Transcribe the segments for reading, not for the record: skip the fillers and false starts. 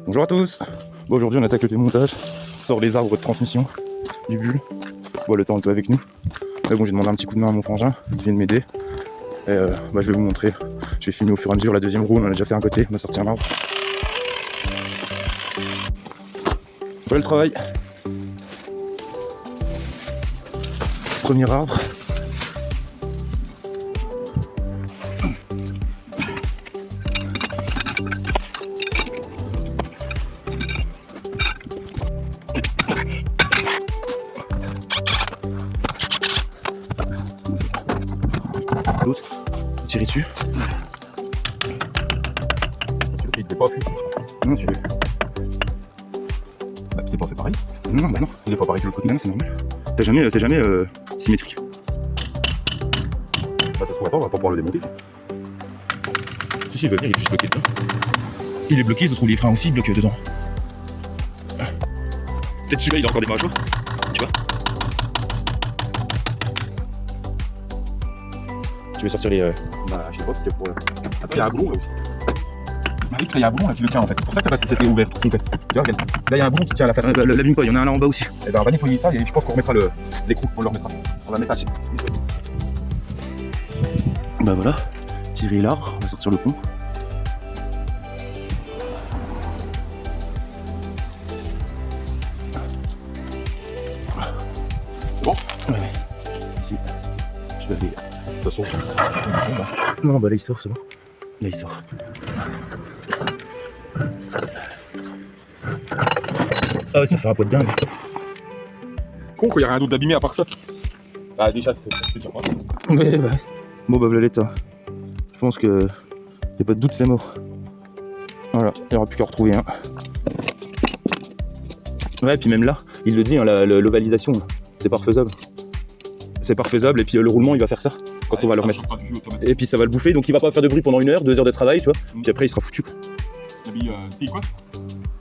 Bonjour à tous. Bon, aujourd'hui on attaque le démontage, on sort les arbres de transmission du bulle. Bon, le temps est avec nous. Mais bon, j'ai demandé un petit coup de main à mon frangin qui vient de m'aider. Et je vais vous montrer. Je vais filmer au fur et à mesure la deuxième roue, on en a déjà fait un côté, on a sorti un arbre. Voilà le travail. Premier arbre. L'autre, tirer dessus. Celui-là, il n'est pas fait. Non, celui-là. Bah, c'est pas fait pareil. Non, bah non. Il est pas pareil que le côté. Non, c'est normal. C'est jamais symétrique. Bah, ça se trouve, attends, on va pas pouvoir le démonter. Si, il veut venir, il est juste bloqué dedans. Il est bloqué, il se trouve les freins aussi bloqués dedans. Peut-être celui-là, il a encore des mâchoires. Tu vois. Tu veux sortir les... Bah, je sais pas, c'était pour. Attends, il y a un boulon là aussi. Bah oui, il y a un boulon là qui le tient en fait. C'est pour ça que c'était ouvert. Tu vois, regarde. Là, il y a un boulon qui tient à la face. L'abîme pas, il y en a un là en bas aussi. Et ben, on va nettoyer ça et je pense qu'on remettra l'écrou. On le remettra. On va mettre à Bah voilà, tirer l'arbre, on va sortir le pont. C'est bon? Ouais. Ici, je vais aller... De toute façon, Non, bah là il sort, c'est bon. Là il sort. Ah ouais, ça fait un poids de dingue. con qu'il n'y a rien d'autre d'abîmé à part ça. Bah, déjà, c'est déjà pas. Ouais, bah. Bon bah voilà l'état. Je pense que... Y'a pas de doute, c'est mort. Voilà, il n'y aura plus qu'à retrouver un. Ouais, et puis même là, il le dit, hein, l'ovalisation, c'est pas refaisable. C'est pas refaisable, et puis le roulement, il va faire ça, quand on va le remettre. Et puis ça va le bouffer, donc il va pas faire de bruit pendant 1 heure, 2 heures de travail, tu vois. Puis après, il sera foutu, quoi. C'est quoi?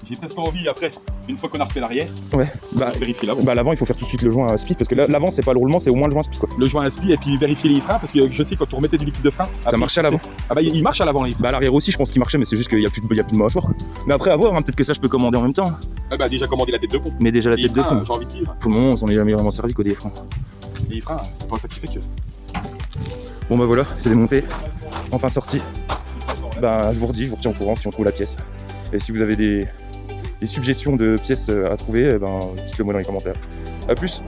J'ai presque envie, après, une fois qu'on a refait l'arrière, Ouais, bah, vérifier l'avant. bah l'avant, il faut faire tout de suite le joint à speed, parce que l'avant, c'est pas le roulement, c'est au moins le joint à speed, quoi. Le joint à spi et puis vérifier les freins, parce que je sais quand on remettait du liquide de frein. Ça marchait à l'avant. Ah bah, il marche à l'avant, les freins. Bah à l'arrière aussi, je pense qu'il marchait, mais c'est juste qu'il y a plus de mâchoire, quoi. Mais après, à voir, hein, peut-être que ça, je peux commander en même temps. Ah bah, déjà commandé la tête de pont. Mais déjà la Les tête de freins, pont. j'ai envie de dire. Pour le moment, on s'en est jamais vraiment servi qu'au des freins. Les freins, c'est pas ça qui fait que. Bon bah voilà, c'est démonté, enfin sorti. Bah je vous redis, je vous retiens au courant si on trouve la pièce. Et si vous avez des suggestions de pièces à trouver, eh ben dites-le moi dans les commentaires. A plus.